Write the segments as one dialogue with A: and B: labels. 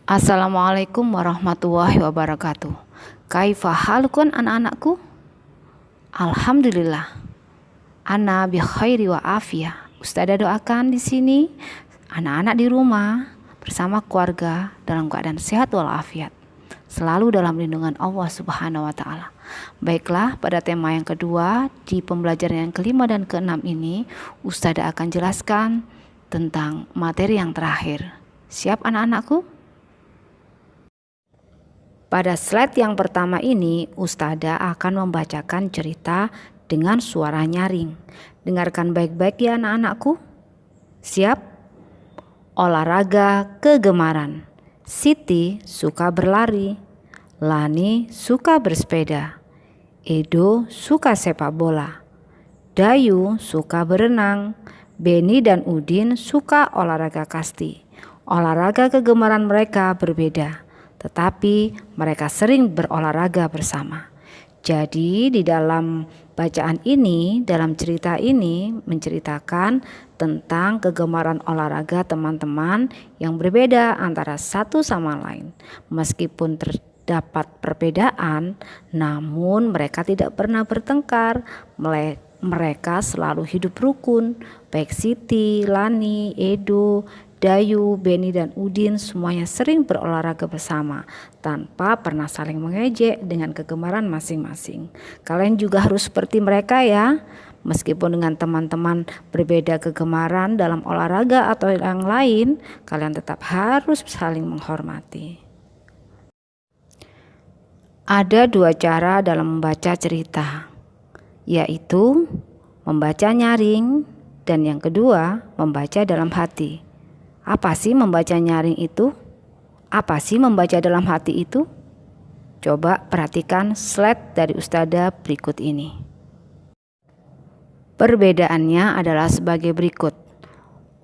A: Assalamualaikum warahmatullahi wabarakatuh. Kaifa halukun anak-anakku? Alhamdulillah. Ana bi khairi wa afiyah. Ustazah doakan di sini anak-anak di rumah bersama keluarga dalam keadaan sehat walafiat, selalu dalam lindungan Allah Subhanahu wa taala. Baiklah, pada tema yang kedua di pembelajaran yang kelima dan keenam ini, Ustazah akan jelaskan tentang materi yang terakhir. Siap anak-anakku? Pada slide yang pertama ini, Ustazah akan membacakan cerita dengan suara nyaring. Dengarkan baik-baik ya anak-anakku. Siap? Olahraga kegemaran. Siti suka berlari. Lani suka bersepeda. Edo suka sepak bola. Dayu suka berenang. Beni dan Udin suka olahraga kasti. Olahraga kegemaran mereka berbeda, tetapi mereka sering berolahraga bersama. Jadi di dalam bacaan ini, dalam cerita ini menceritakan tentang kegemaran olahraga teman-teman yang berbeda antara satu sama lain. Meskipun terdapat perbedaan, namun mereka tidak pernah bertengkar. Mereka selalu hidup rukun, baik Siti, Lani, Edo, Dayu, Beni dan Udin semuanya sering berolahraga bersama tanpa pernah saling mengejek dengan kegemaran masing-masing. Kalian juga harus seperti mereka ya. Meskipun dengan teman-teman berbeda kegemaran dalam olahraga atau yang lain, kalian tetap harus saling menghormati. Ada dua cara dalam membaca cerita, yaitu membaca nyaring dan yang kedua membaca dalam hati. Apa sih membaca nyaring itu? Apa sih membaca dalam hati itu? Coba perhatikan slide dari Ustazah berikut ini. Perbedaannya adalah sebagai berikut.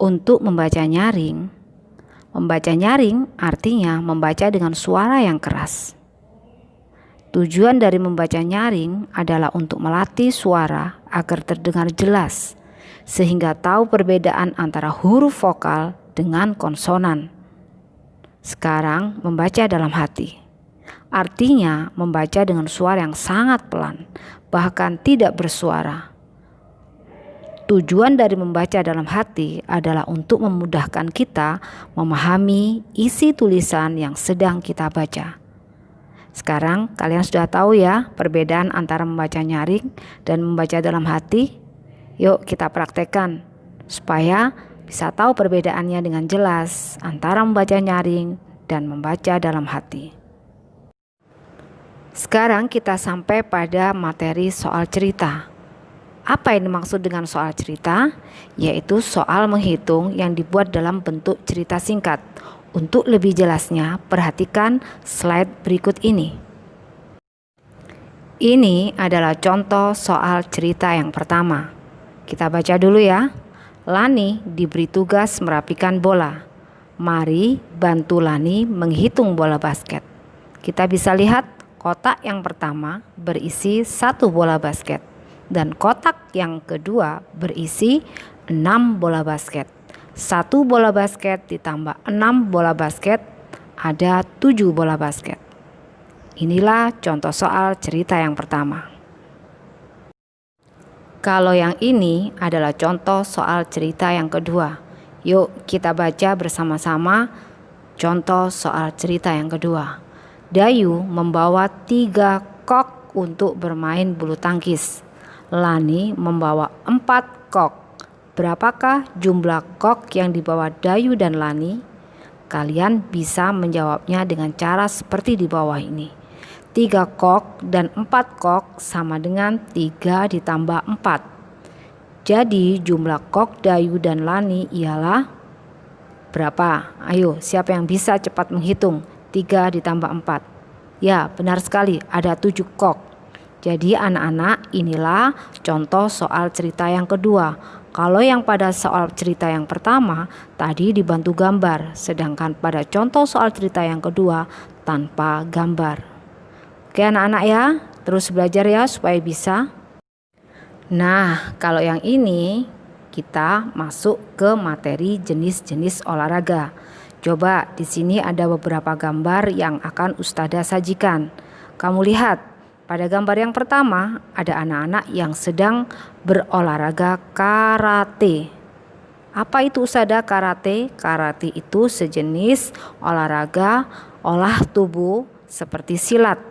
A: Untuk membaca nyaring artinya membaca dengan suara yang keras. Tujuan dari membaca nyaring adalah untuk melatih suara agar terdengar jelas, sehingga tahu perbedaan antara huruf vokal dengan konsonan. Sekarang membaca dalam hati, artinya membaca dengan suara yang sangat pelan, bahkan tidak bersuara. Tujuan dari membaca dalam hati adalah untuk memudahkan kita memahami isi tulisan yang sedang kita baca. Sekarang kalian sudah tahu ya perbedaan antara membaca nyaring dan membaca dalam hati? Yuk kita praktekkan supaya bisa tahu perbedaannya dengan jelas antara membaca nyaring dan membaca dalam hati. Sekarang kita sampai pada materi soal cerita. Apa yang dimaksud dengan soal cerita? Yaitu soal menghitung yang dibuat dalam bentuk cerita singkat. Untuk lebih jelasnya, perhatikan slide berikut ini. Ini adalah contoh soal cerita yang pertama. Kita baca dulu ya. Lani diberi tugas merapikan bola. Mari bantu Lani menghitung bola basket. Kita bisa lihat kotak yang pertama berisi 1 bola basket dan kotak yang kedua berisi 6 bola basket. 1 bola basket ditambah 6 bola basket ada 7 bola basket. Inilah contoh soal cerita yang pertama. Kalau yang ini adalah contoh soal cerita yang kedua. Yuk kita baca bersama-sama contoh soal cerita yang kedua. Dayu membawa 3 kok untuk bermain bulu tangkis. Lani membawa 4 kok. Berapakah jumlah kok yang dibawa Dayu dan Lani? Kalian bisa menjawabnya dengan cara seperti di bawah ini. 3 kok dan 4 kok sama dengan 3 ditambah 4. Jadi jumlah kok Dayu dan Lani ialah berapa? Ayo, siapa yang bisa cepat menghitung 3 ditambah 4? Ya, benar sekali, ada 7 kok. Jadi anak-anak, inilah contoh soal cerita yang kedua. Kalau yang pada soal cerita yang pertama tadi dibantu gambar, sedangkan pada contoh soal cerita yang kedua tanpa gambar. Oke anak-anak ya, terus belajar ya supaya bisa. Nah, kalau yang ini kita masuk ke materi jenis-jenis olahraga. Coba di sini ada beberapa gambar yang akan Ustadzah sajikan. Kamu lihat, pada gambar yang pertama ada anak-anak yang sedang berolahraga karate. Apa itu Ustadzah karate? Karate itu sejenis olahraga olah tubuh seperti silat.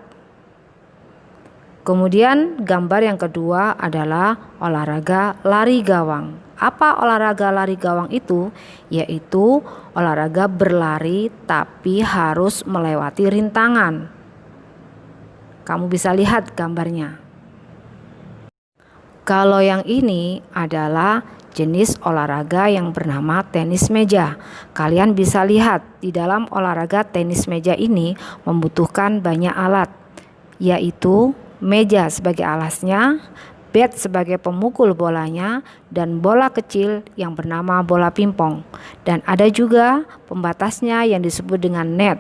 A: Kemudian gambar yang kedua adalah olahraga lari gawang. Apa olahraga lari gawang itu? Yaitu olahraga berlari tapi harus melewati rintangan. Kamu bisa lihat gambarnya. Kalau yang ini adalah jenis olahraga yang bernama tenis meja. Kalian bisa lihat di dalam olahraga tenis meja ini membutuhkan banyak alat, yaitu meja sebagai alasnya, bat sebagai pemukul bolanya, dan bola kecil yang bernama bola pingpong. Dan ada juga pembatasnya yang disebut dengan net.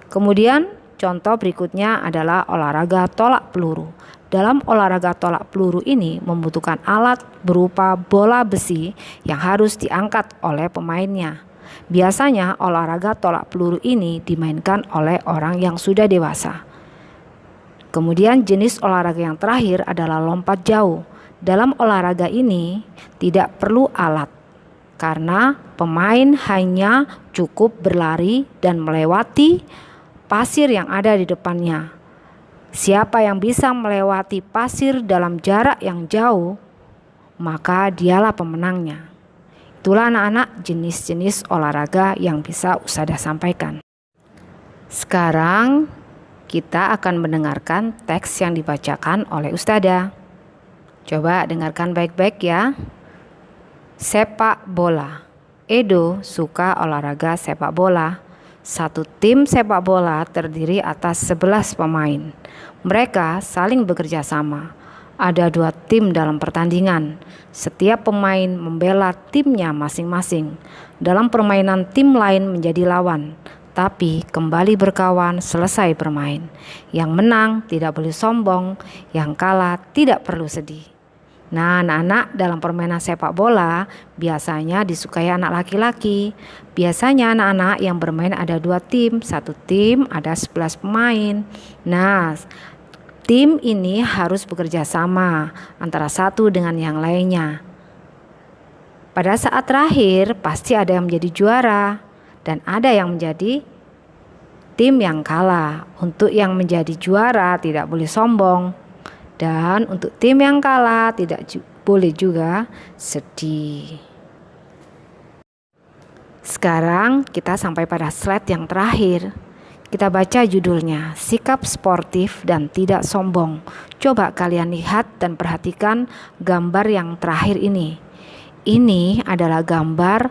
A: Kemudian contoh berikutnya adalah olahraga tolak peluru. Dalam olahraga tolak peluru ini membutuhkan alat berupa bola besi yang harus diangkat oleh pemainnya. Biasanya olahraga tolak peluru ini dimainkan oleh orang yang sudah dewasa. Kemudian jenis olahraga yang terakhir adalah lompat jauh. Dalam olahraga ini tidak perlu alat karena pemain hanya cukup berlari dan melewati pasir yang ada di depannya. Siapa yang bisa melewati pasir dalam jarak yang jauh, maka dialah pemenangnya. Itulah anak-anak jenis-jenis olahraga yang bisa Ustadzah sampaikan. Sekarang kita akan mendengarkan teks yang dibacakan oleh Ustadzah. Coba dengarkan baik-baik ya. Sepak bola. Edo suka olahraga sepak bola. Satu tim sepak bola terdiri atas 11 pemain. Mereka saling bekerja sama. Ada 2 tim dalam pertandingan. Setiap pemain membela timnya masing-masing. Dalam permainan tim lain menjadi lawan, tapi kembali berkawan selesai bermain. Yang menang tidak boleh sombong, yang kalah tidak perlu sedih. Nah, anak-anak dalam permainan sepak bola biasanya disukai anak laki-laki. Biasanya anak-anak yang bermain ada 2 tim, satu tim ada 11 pemain. Nah, tim ini harus bekerja sama antara satu dengan yang lainnya. Pada saat terakhir pasti ada yang menjadi juara dan ada yang menjadi tim yang kalah. Untuk yang menjadi juara tidak boleh sombong, dan untuk tim yang kalah tidak boleh juga sedih. Sekarang kita sampai pada slide yang terakhir. Kita baca judulnya, Sikap Sportif dan Tidak Sombong. Coba kalian lihat dan perhatikan gambar yang terakhir ini. Ini adalah gambar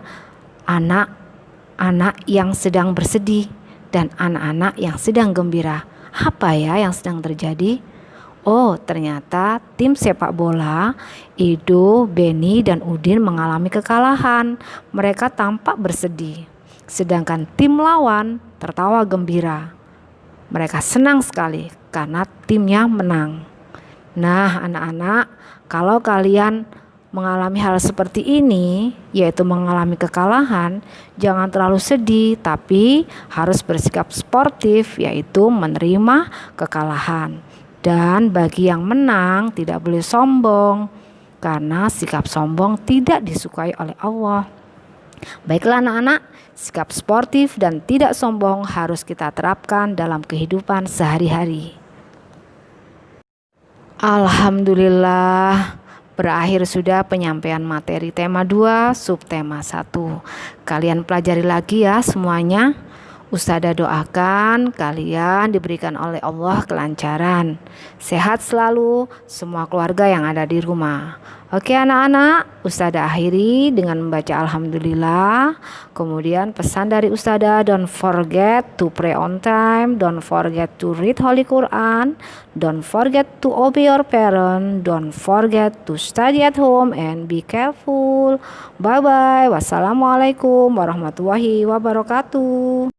A: anak-anak yang sedang bersedih dan anak-anak yang sedang gembira. Apa ya yang sedang terjadi? Oh, ternyata tim sepak bola Edo, Beni, dan Udin mengalami kekalahan. Mereka tampak bersedih. Sedangkan tim lawan tertawa gembira. Mereka senang sekali karena timnya menang. Nah, anak-anak, kalau kalian mengalami hal seperti ini, yaitu mengalami kekalahan, jangan terlalu sedih, tapi harus bersikap sportif, yaitu menerima kekalahan. Dan bagi yang menang tidak boleh sombong, karena sikap sombong tidak disukai oleh Allah. Baiklah anak-anak, sikap sportif dan tidak sombong harus kita terapkan dalam kehidupan sehari-hari. Alhamdulillah, berakhir sudah penyampaian materi tema 2, subtema 1. Kalian pelajari lagi ya semuanya. Ustadzah doakan kalian diberikan oleh Allah kelancaran, sehat selalu semua keluarga yang ada di rumah. Oke anak-anak, Ustadzah akhiri dengan membaca Alhamdulillah. Kemudian pesan dari Ustadzah, don't forget to pray on time, don't forget to read Holy Quran, don't forget to obey your parent, don't forget to study at home and be careful. Bye bye. Wassalamualaikum warahmatullahi wabarakatuh.